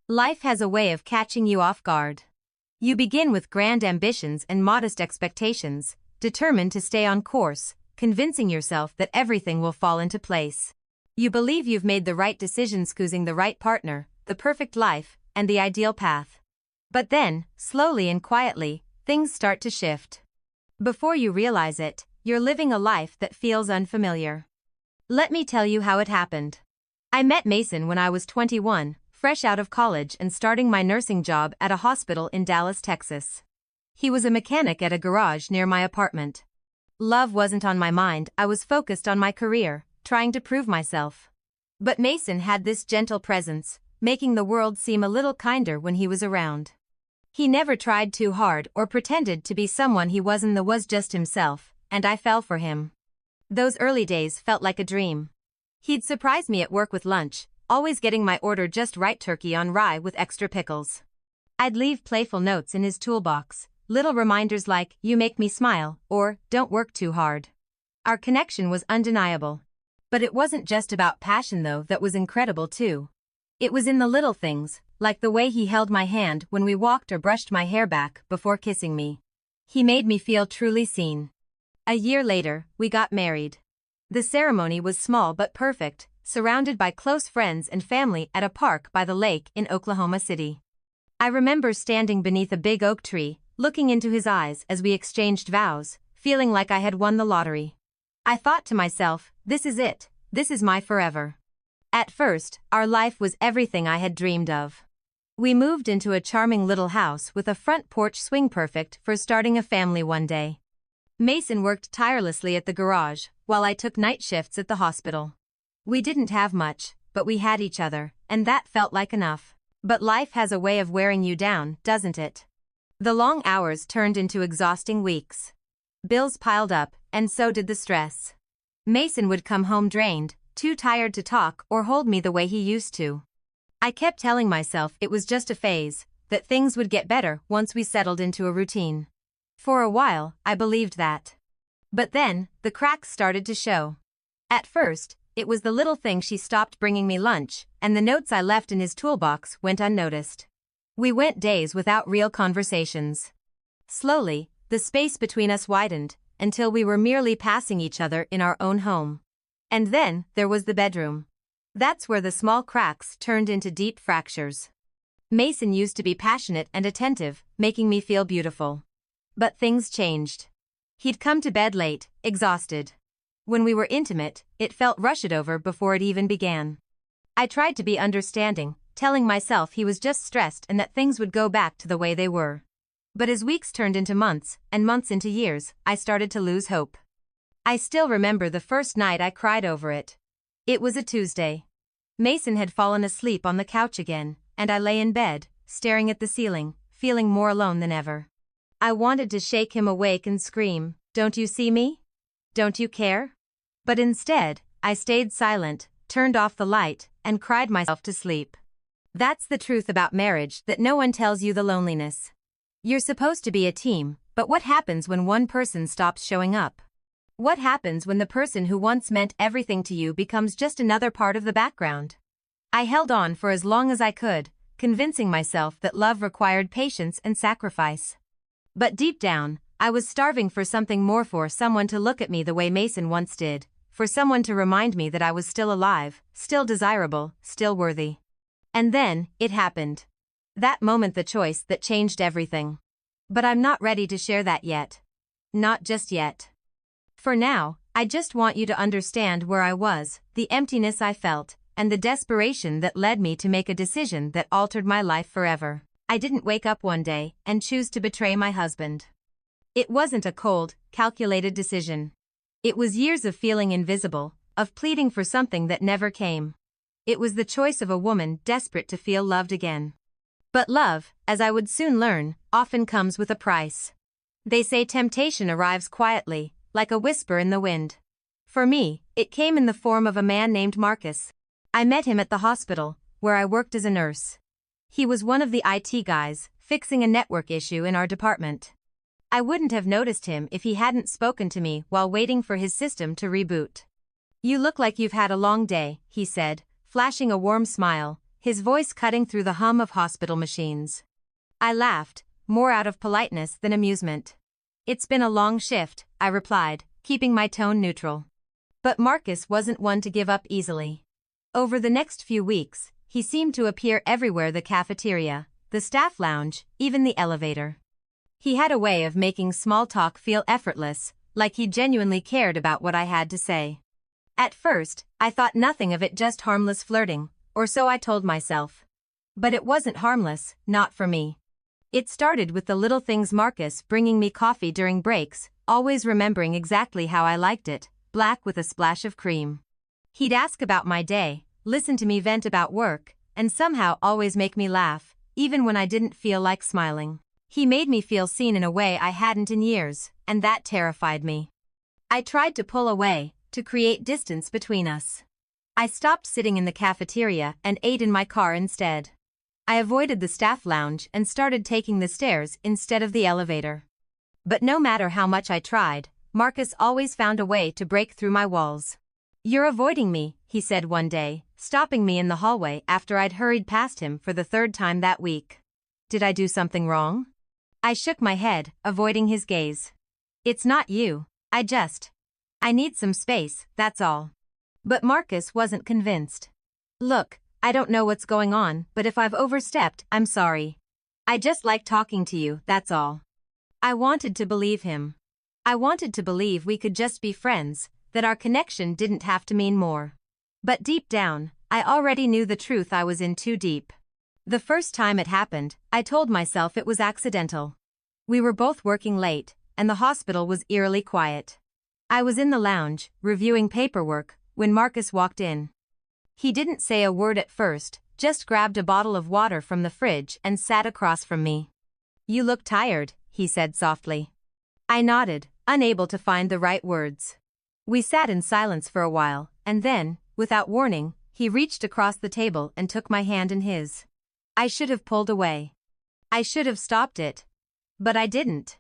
Life has a way of catching you off guard. You begin with grand ambitions and modest expectations, determined to stay on course, convincing yourself that everything will fall into place. You believe you've made the right decisions, choosing the right partner, the perfect life, and the ideal path. But then, slowly and quietly, things start to shift. Before you realize it, you're living a life that feels unfamiliar. Let me tell you how it happened. I met Mason when I was 21, fresh out of college and starting my nursing job at a hospital in Dallas, Texas. He was a mechanic at a garage near my apartment. Love wasn't on my mind, I was focused on my career, trying to prove myself. But Mason had this gentle presence, making the world seem a little kinder when he was around. He never tried too hard or pretended to be someone he wasn't, was just himself, and I fell for him. Those early days felt like a dream. He'd surprise me at work with lunch, always getting my order just right, turkey on rye with extra pickles. I'd leave playful notes in his toolbox, little reminders like, "You make me smile," or, "Don't work too hard." Our connection was undeniable. But it wasn't just about passion though that was incredible too. It was in the little things, like the way he held my hand when we walked or brushed my hair back before kissing me. He made me feel truly seen. A year later, we got married. The ceremony was small but perfect, surrounded by close friends and family at a park by the lake in Oklahoma City. I remember standing beneath a big oak tree, looking into his eyes as we exchanged vows, feeling like I had won the lottery. I thought to myself, this is it, this is my forever. At first, our life was everything I had dreamed of. We moved into a charming little house with a front porch swing, perfect for starting a family one day. Mason worked tirelessly at the garage, while I took night shifts at the hospital. We didn't have much, but we had each other, and that felt like enough. But life has a way of wearing you down, doesn't it? The long hours turned into exhausting weeks. Bills piled up, and so did the stress. Mason would come home drained, too tired to talk or hold me the way he used to. I kept telling myself it was just a phase, that things would get better once we settled into a routine. For a while, I believed that. But then, the cracks started to show. At first, it was the little thing: she stopped bringing me lunch, and the notes I left in his toolbox went unnoticed. We went days without real conversations. Slowly, the space between us widened, until we were merely passing each other in our own home. And then, there was the bedroom. That's where the small cracks turned into deep fractures. Mason used to be passionate and attentive, making me feel beautiful. But things changed. He'd come to bed late, exhausted. When we were intimate, it felt rushed over before it even began. I tried to be understanding, telling myself he was just stressed and that things would go back to the way they were. But as weeks turned into months, and months into years, I started to lose hope. I still remember the first night I cried over it. It was a Tuesday. Mason had fallen asleep on the couch again, and I lay in bed, staring at the ceiling, feeling more alone than ever. I wanted to shake him awake and scream, "Don't you see me? Don't you care?" But instead, I stayed silent, turned off the light, and cried myself to sleep. That's the truth about marriage that no one tells you: the loneliness. You're supposed to be a team, but what happens when one person stops showing up? What happens when the person who once meant everything to you becomes just another part of the background? I held on for as long as I could, convincing myself that love required patience and sacrifice. But deep down, I was starving for something more, for someone to look at me the way Mason once did, for someone to remind me that I was still alive, still desirable, still worthy. And then, it happened. That moment, the choice that changed everything. But I'm not ready to share that yet. Not just yet. For now, I just want you to understand where I was, the emptiness I felt, and the desperation that led me to make a decision that altered my life forever. I didn't wake up one day and choose to betray my husband. It wasn't a cold, calculated decision. It was years of feeling invisible, of pleading for something that never came. It was the choice of a woman desperate to feel loved again. But love, as I would soon learn, often comes with a price. They say temptation arrives quietly, like a whisper in the wind. For me, it came in the form of a man named Marcus. I met him at the hospital, where I worked as a nurse. He was one of the IT guys, fixing a network issue in our department. I wouldn't have noticed him if he hadn't spoken to me while waiting for his system to reboot. "You look like you've had a long day," he said, flashing a warm smile, his voice cutting through the hum of hospital machines. I laughed, more out of politeness than amusement. "It's been a long shift," I replied, keeping my tone neutral. But Marcus wasn't one to give up easily. Over the next few weeks, he seemed to appear everywhere: the cafeteria, the staff lounge, even the elevator. He had a way of making small talk feel effortless, like he genuinely cared about what I had to say. At first, I thought nothing of it, just harmless flirting, or so I told myself. But it wasn't harmless, not for me. It started with the little things: Marcus bringing me coffee during breaks, always remembering exactly how I liked it, black with a splash of cream. He'd ask about my day, listen to me vent about work, and somehow always make me laugh, even when I didn't feel like smiling. He made me feel seen in a way I hadn't in years, and that terrified me. I tried to pull away, to create distance between us. I stopped sitting in the cafeteria and ate in my car instead. I avoided the staff lounge and started taking the stairs instead of the elevator. But no matter how much I tried, Marcus always found a way to break through my walls. "You're avoiding me," he said one day, stopping me in the hallway after I'd hurried past him for the third time that week. Did I do something wrong? I shook my head, avoiding his gaze. "It's not you. I need some space, that's all." But Marcus wasn't convinced. "Look, I don't know what's going on, but if I've overstepped, I'm sorry. I just like talking to you, that's all." I wanted to believe him. I wanted to believe we could just be friends, that our connection didn't have to mean more. But deep down, I already knew the truth: I was in too deep. The first time it happened, I told myself it was accidental. We were both working late, and the hospital was eerily quiet. I was in the lounge, reviewing paperwork, when Marcus walked in. He didn't say a word at first, just grabbed a bottle of water from the fridge and sat across from me. "You look tired," he said softly. I nodded, unable to find the right words. We sat in silence for a while, and then, without warning, he reached across the table and took my hand in his. I should have pulled away. I should have stopped it. But I didn't.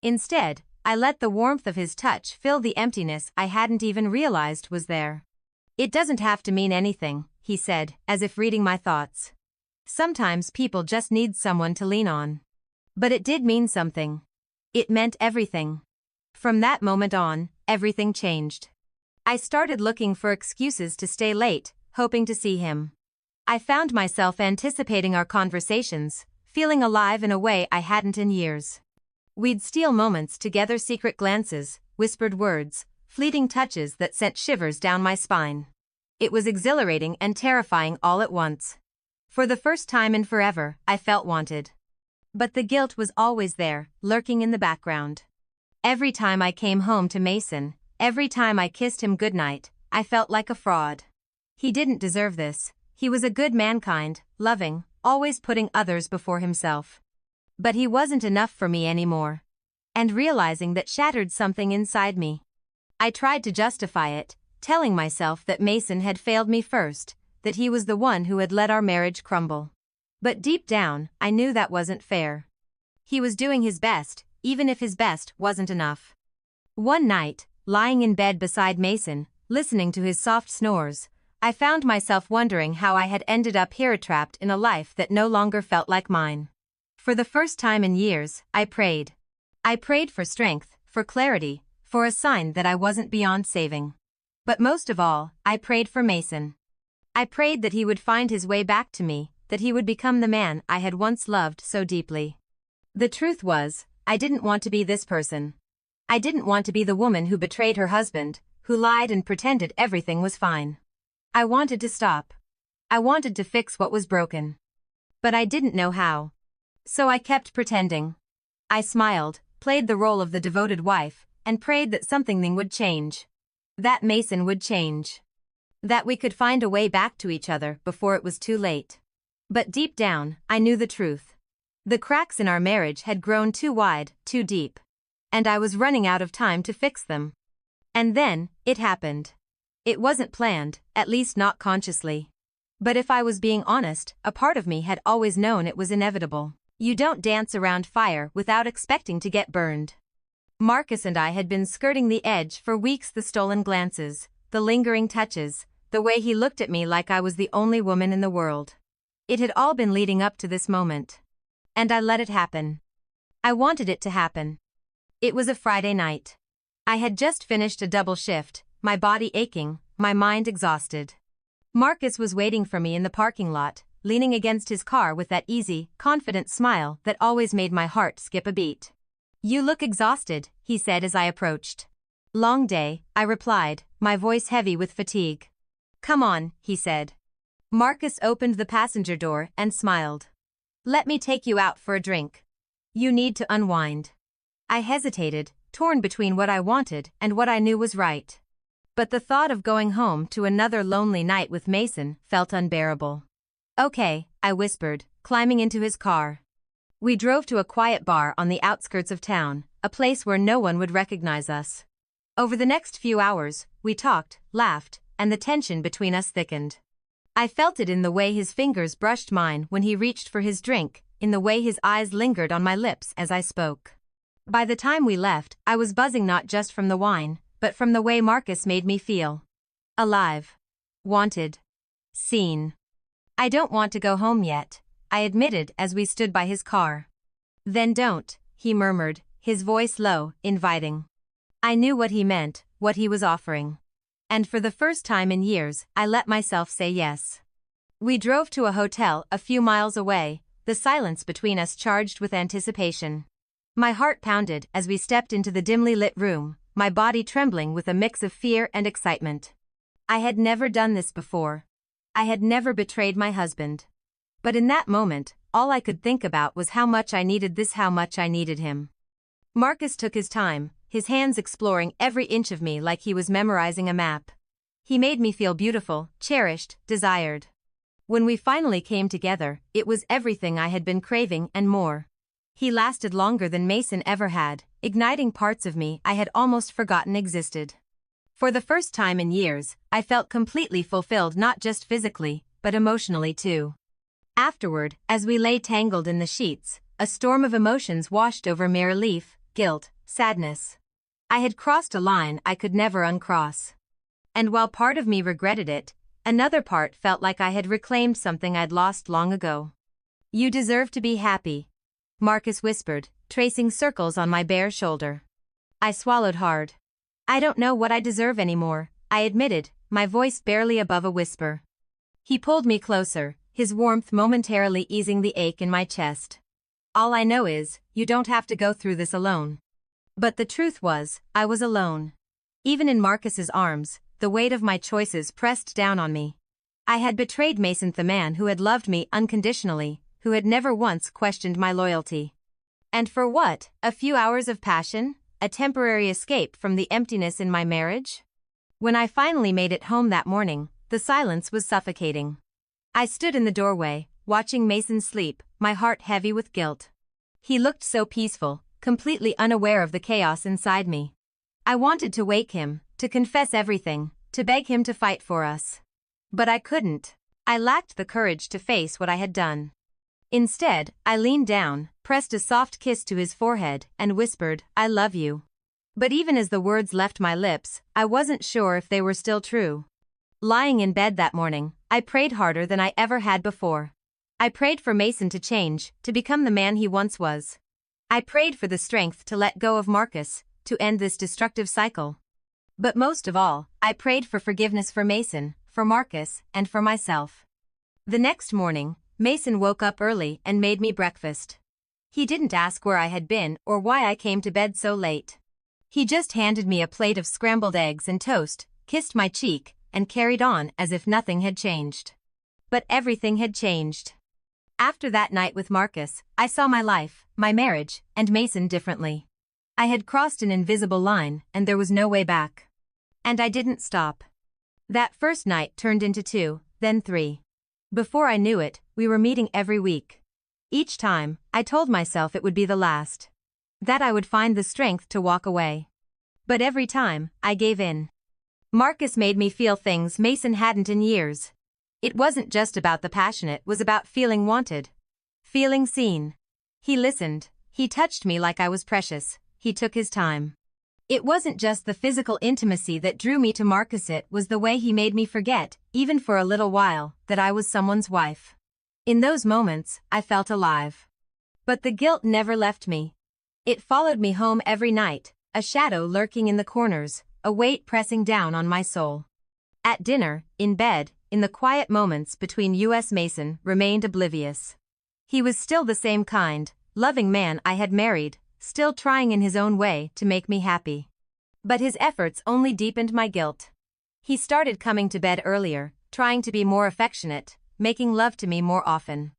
Instead, I let the warmth of his touch fill the emptiness I hadn't even realized was there. "It doesn't have to mean anything," he said, as if reading my thoughts. "Sometimes people just need someone to lean on." But it did mean something. It meant everything. From that moment on, everything changed. I started looking for excuses to stay late, hoping to see him. I found myself anticipating our conversations, feeling alive in a way I hadn't in years. We'd steal moments together: secret glances, whispered words, fleeting touches that sent shivers down my spine. It was exhilarating and terrifying all at once. For the first time in forever, I felt wanted. But the guilt was always there, lurking in the background. Every time I came home to Mason, every time I kissed him goodnight, I felt like a fraud. He didn't deserve this. He was a good man, kind, loving, always putting others before himself. But he wasn't enough for me anymore. And realizing that shattered something inside me. I tried to justify it, telling myself that Mason had failed me first, that he was the one who had let our marriage crumble. But deep down, I knew that wasn't fair. He was doing his best, even if his best wasn't enough. One night, lying in bed beside Mason, listening to his soft snores, I found myself wondering how I had ended up here, trapped in a life that no longer felt like mine. For the first time in years, I prayed. I prayed for strength, for clarity, for a sign that I wasn't beyond saving. But most of all, I prayed for Mason. I prayed that he would find his way back to me, that he would become the man I had once loved so deeply. The truth was, I didn't want to be this person. I didn't want to be the woman who betrayed her husband, who lied and pretended everything was fine. I wanted to stop. I wanted to fix what was broken. But I didn't know how. So I kept pretending. I smiled, played the role of the devoted wife, and prayed that something would change. That Mason would change. That we could find a way back to each other before it was too late. But deep down, I knew the truth. The cracks in our marriage had grown too wide, too deep. And I was running out of time to fix them. And then, it happened. It wasn't planned, at least not consciously. But if I was being honest, a part of me had always known it was inevitable. You don't dance around fire without expecting to get burned. Marcus and I had been skirting the edge for weeks: the stolen glances, the lingering touches, the way he looked at me like I was the only woman in the world. It had all been leading up to this moment. And I let it happen. I wanted it to happen. It was a Friday night. I had just finished a double shift, my body aching, my mind exhausted. Marcus was waiting for me in the parking lot, leaning against his car with that easy, confident smile that always made my heart skip a beat. "You look exhausted," he said as I approached. "Long day," I replied, my voice heavy with fatigue. "Come on," he said. Marcus opened the passenger door and smiled. "Let me take you out for a drink. You need to unwind." I hesitated, torn between what I wanted and what I knew was right. But the thought of going home to another lonely night with Mason felt unbearable. "Okay," I whispered, climbing into his car. We drove to a quiet bar on the outskirts of town, a place where no one would recognize us. Over the next few hours, we talked, laughed, and the tension between us thickened. I felt it in the way his fingers brushed mine when he reached for his drink, in the way his eyes lingered on my lips as I spoke. By the time we left, I was buzzing not just from the wine, but from the way Marcus made me feel. Alive. Wanted. Seen. "I don't want to go home yet," I admitted as we stood by his car. "Then don't," he murmured, his voice low, inviting. I knew what he meant, what he was offering. And for the first time in years, I let myself say yes. We drove to a hotel a few miles away, the silence between us charged with anticipation. My heart pounded as we stepped into the dimly lit room, my body trembling with a mix of fear and excitement. I had never done this before. I had never betrayed my husband. But in that moment, all I could think about was how much I needed this, how much I needed him. Marcus took his time, his hands exploring every inch of me like he was memorizing a map. He made me feel beautiful, cherished, desired. When we finally came together, it was everything I had been craving and more. He lasted longer than Mason ever had, igniting parts of me I had almost forgotten existed. For the first time in years, I felt completely fulfilled, not just physically, but emotionally too. Afterward, as we lay tangled in the sheets, a storm of emotions washed over me: relief, guilt, sadness. I had crossed a line I could never uncross. And while part of me regretted it, another part felt like I had reclaimed something I'd lost long ago. "You deserve to be happy," Marcus whispered, tracing circles on my bare shoulder. I swallowed hard. "I don't know what I deserve anymore," I admitted, my voice barely above a whisper. He pulled me closer, his warmth momentarily easing the ache in my chest. "All I know is, you don't have to go through this alone." But the truth was, I was alone. Even in Marcus's arms, the weight of my choices pressed down on me. I had betrayed Mason, the man who had loved me unconditionally, who had never once questioned my loyalty. And for what? A few hours of passion? A temporary escape from the emptiness in my marriage? When I finally made it home that morning, the silence was suffocating. I stood in the doorway, watching Mason sleep, my heart heavy with guilt. He looked so peaceful, completely unaware of the chaos inside me. I wanted to wake him, to confess everything, to beg him to fight for us. But I couldn't. I lacked the courage to face what I had done. Instead, I leaned down, pressed a soft kiss to his forehead, and whispered, "I love you." But even as the words left my lips, I wasn't sure if they were still true. Lying in bed that morning, I prayed harder than I ever had before. I prayed for Mason to change, to become the man he once was. I prayed for the strength to let go of Marcus, to end this destructive cycle. But most of all, I prayed for forgiveness for Mason, for Marcus, and for myself. The next morning, Mason woke up early and made me breakfast. He didn't ask where I had been or why I came to bed so late. He just handed me a plate of scrambled eggs and toast, kissed my cheek, and carried on as if nothing had changed. But everything had changed. After that night with Marcus, I saw my life, my marriage, and Mason differently. I had crossed an invisible line, and there was no way back. And I didn't stop. That first night turned into 2, then 3. Before I knew it, we were meeting every week. Each time, I told myself it would be the last. That I would find the strength to walk away. But every time, I gave in. Marcus made me feel things Mason hadn't in years. It wasn't just about the passion, it was about feeling wanted. Feeling seen. He listened. He touched me like I was precious. He took his time. It wasn't just the physical intimacy that drew me to Marcus, it was the way he made me forget, even for a little while, that I was someone's wife. In those moments, I felt alive. But the guilt never left me. It followed me home every night, a shadow lurking in the corners, a weight pressing down on my soul. At dinner, in bed, in the quiet moments between us, Mason remained oblivious. He was still the same kind, loving man I had married, still trying in his own way to make me happy. But his efforts only deepened my guilt. He started coming to bed earlier, trying to be more affectionate, making love to me more often.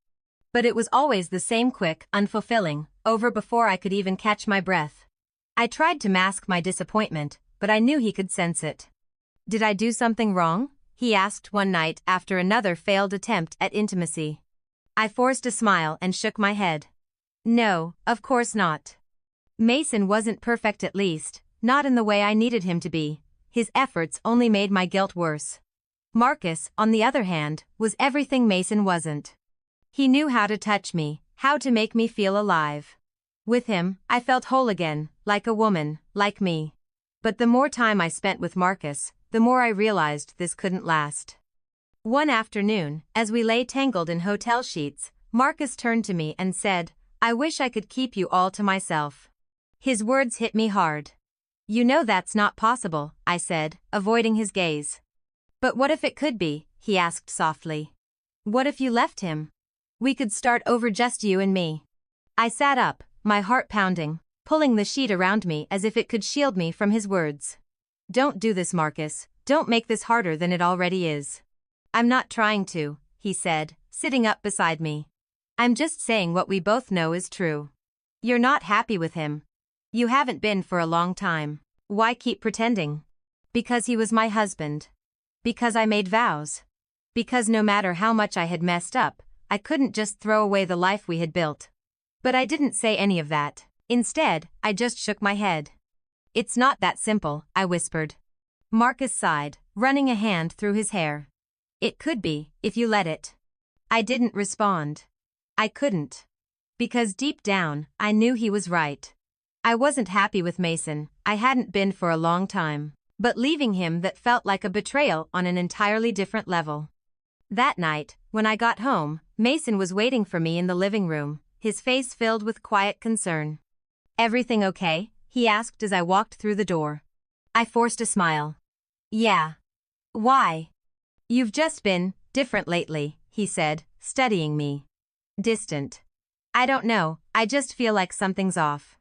But it was always the same, quick, unfulfilling, over before I could even catch my breath. I tried to mask my disappointment, but I knew he could sense it. "Did I do something wrong?" he asked one night after another failed attempt at intimacy. I forced a smile and shook my head. No, of course not. Mason wasn't perfect, at least, not in the way I needed him to be. His efforts only made my guilt worse. Marcus, on the other hand, was everything Mason wasn't. He knew how to touch me, how to make me feel alive. With him, I felt whole again, like a woman, like me. But the more time I spent with Marcus, the more I realized this couldn't last. One afternoon, as we lay tangled in hotel sheets, Marcus turned to me and said, "I wish I could keep you all to myself." His words hit me hard. "You know that's not possible," I said, avoiding his gaze. "But what if it could be?" he asked softly. "What if you left him? We could start over, just you and me." I sat up, my heart pounding, pulling the sheet around me as if it could shield me from his words. "Don't do this, Marcus. Don't make this harder than it already is." "I'm not trying to," he said, sitting up beside me. "I'm just saying what we both know is true. You're not happy with him. You haven't been for a long time. Why keep pretending?" Because he was my husband. Because I made vows. Because no matter how much I had messed up, I couldn't just throw away the life we had built. But I didn't say any of that. Instead, I just shook my head. "It's not that simple," I whispered. Marcus sighed, running a hand through his hair. "It could be, if you let it." I didn't respond. I couldn't. Because deep down, I knew he was right. I wasn't happy with Mason, I hadn't been for a long time. But leaving him, that felt like a betrayal on an entirely different level. That night, when I got home, Mason was waiting for me in the living room, his face filled with quiet concern. "Everything okay?" he asked as I walked through the door. I forced a smile. "Yeah." "Why?" "You've just been different lately," he said, studying me. "Distant." "I don't know, I just feel like something's off."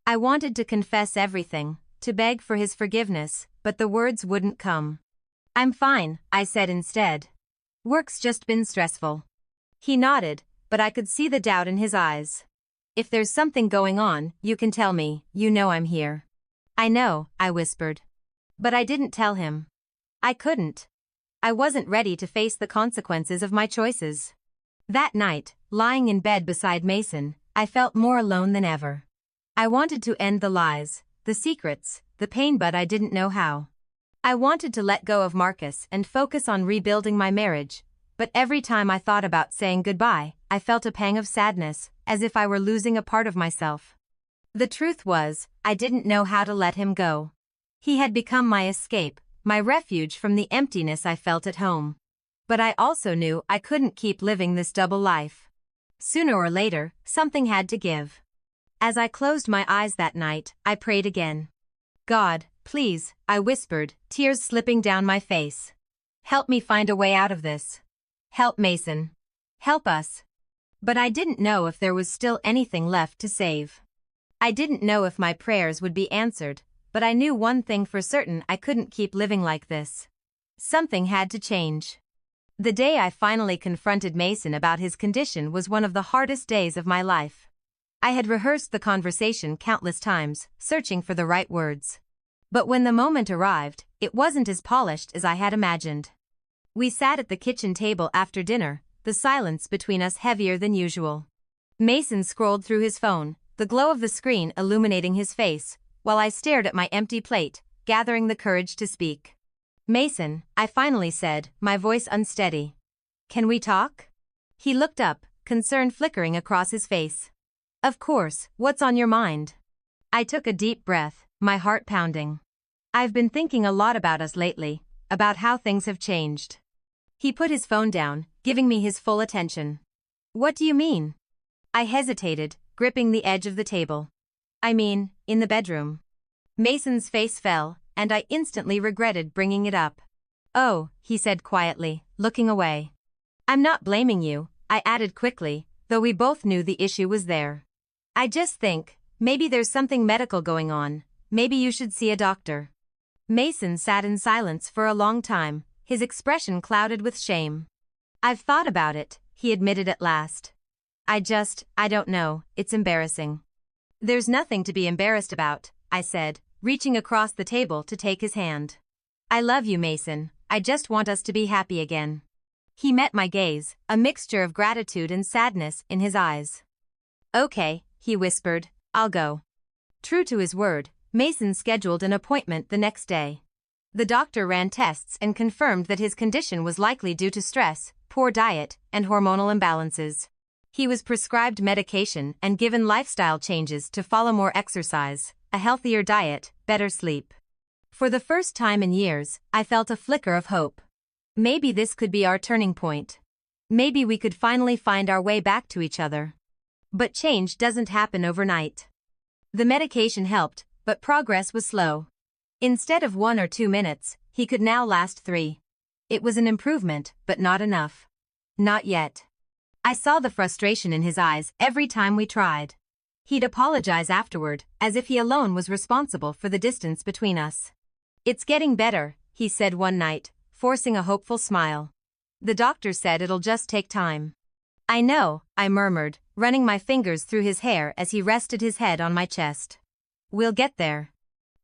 I wanted to confess everything, to beg for his forgiveness, but the words wouldn't come. "I'm fine," I said instead. "Work's just been stressful." He nodded, but I could see the doubt in his eyes. "If there's something going on, you can tell me, you know I'm here." "I know," I whispered. But I didn't tell him. I couldn't. I wasn't ready to face the consequences of my choices. That night, lying in bed beside Mason, I felt more alone than ever. I wanted to end the lies, the secrets, the pain, but I didn't know how. I wanted to let go of Marcus and focus on rebuilding my marriage, but every time I thought about saying goodbye, I felt a pang of sadness, as if I were losing a part of myself. The truth was, I didn't know how to let him go. He had become my escape, my refuge from the emptiness I felt at home. But I also knew I couldn't keep living this double life. Sooner or later, something had to give. As I closed my eyes that night, I prayed again. "God, please," I whispered, tears slipping down my face. "Help me find a way out of this. Help Mason. Help us." But I didn't know if there was still anything left to save. I didn't know if my prayers would be answered, but I knew one thing for certain: I couldn't keep living like this. Something had to change. The day I finally confronted Mason about his condition was one of the hardest days of my life. I had rehearsed the conversation countless times, searching for the right words. But when the moment arrived, it wasn't as polished as I had imagined. We sat at the kitchen table after dinner, the silence between us heavier than usual. Mason scrolled through his phone, the glow of the screen illuminating his face, while I stared at my empty plate, gathering the courage to speak. "Mason," I finally said, my voice unsteady. "Can we talk?" He looked up, concern flickering across his face. "Of course, what's on your mind?" I took a deep breath, my heart pounding. "I've been thinking a lot about us lately, about how things have changed." He put his phone down, giving me his full attention. What do you mean? I hesitated, gripping the edge of the table. I mean, in the bedroom. Mason's face fell, and I instantly regretted bringing it up. Oh, he said quietly, looking away. I'm not blaming you, I added quickly, though we both knew the issue was there. I just think, maybe there's something medical going on, maybe you should see a doctor. Mason sat in silence for a long time, his expression clouded with shame. I've thought about it, he admitted at last. I don't know, it's embarrassing. There's nothing to be embarrassed about, I said, reaching across the table to take his hand. I love you, Mason, I just want us to be happy again. He met my gaze, a mixture of gratitude and sadness in his eyes. Okay, he whispered, I'll go. True to his word, Mason scheduled an appointment the next day. The doctor ran tests and confirmed that his condition was likely due to stress, poor diet, and hormonal imbalances. He was prescribed medication and given lifestyle changes to follow more exercise, a healthier diet, better sleep. For the first time in years, I felt a flicker of hope. Maybe this could be our turning point. Maybe we could finally find our way back to each other. But change doesn't happen overnight. The medication helped, but progress was slow. Instead of 1 or 2 minutes, he could now last 3. It was an improvement, but not enough. Not yet. I saw the frustration in his eyes every time we tried. He'd apologize afterward, as if he alone was responsible for the distance between us. It's getting better, he said one night, forcing a hopeful smile. The doctor said it'll just take time. I know, I murmured, running my fingers through his hair as he rested his head on my chest. We'll get there.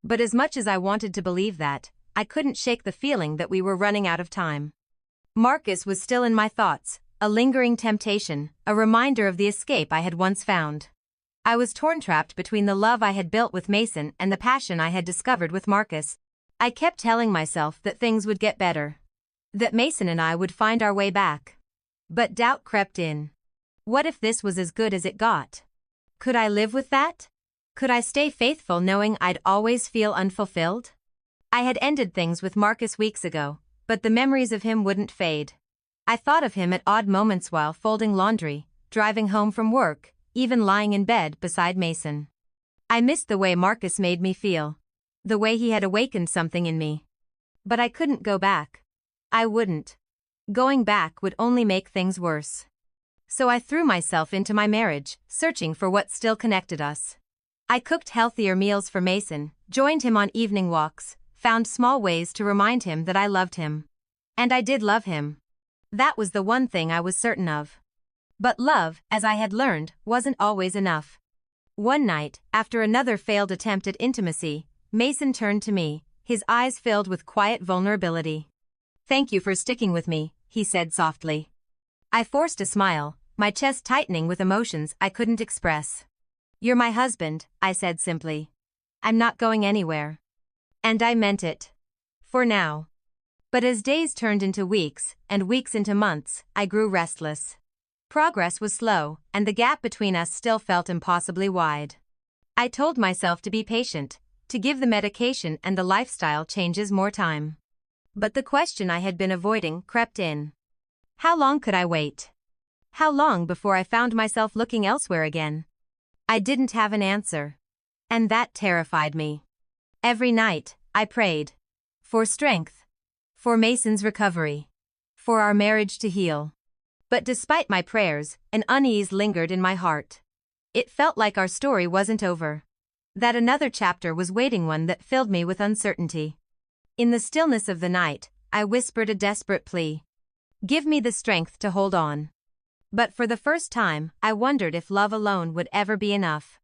But as much as I wanted to believe that, I couldn't shake the feeling that we were running out of time. Marcus was still in my thoughts, a lingering temptation, a reminder of the escape I had once found. I was trapped between the love I had built with Mason and the passion I had discovered with Marcus. I kept telling myself that things would get better. That Mason and I would find our way back. But doubt crept in. What if this was as good as it got? Could I live with that? Could I stay faithful knowing I'd always feel unfulfilled? I had ended things with Marcus weeks ago, but the memories of him wouldn't fade. I thought of him at odd moments while folding laundry, driving home from work, even lying in bed beside Mason. I missed the way Marcus made me feel. The way he had awakened something in me. But I couldn't go back. I wouldn't. Going back would only make things worse. So I threw myself into my marriage, searching for what still connected us. I cooked healthier meals for Mason, joined him on evening walks, found small ways to remind him that I loved him. And I did love him. That was the one thing I was certain of. But love, as I had learned, wasn't always enough. One night, after another failed attempt at intimacy, Mason turned to me, his eyes filled with quiet vulnerability. Thank you for sticking with me, he said softly. I forced a smile, my chest tightening with emotions I couldn't express. You're my husband, I said simply. I'm not going anywhere. And I meant it. For now. But as days turned into weeks, and weeks into months, I grew restless. Progress was slow, and the gap between us still felt impossibly wide. I told myself to be patient, to give the medication and the lifestyle changes more time. But the question I had been avoiding crept in. How long could I wait? How long before I found myself looking elsewhere again? I didn't have an answer. And that terrified me. Every night, I prayed. For strength. For Mason's recovery. For our marriage to heal. But despite my prayers, an unease lingered in my heart. It felt like our story wasn't over. That another chapter was waiting, one that filled me with uncertainty. In the stillness of the night, I whispered a desperate plea. Give me the strength to hold on. But for the first time, I wondered if love alone would ever be enough.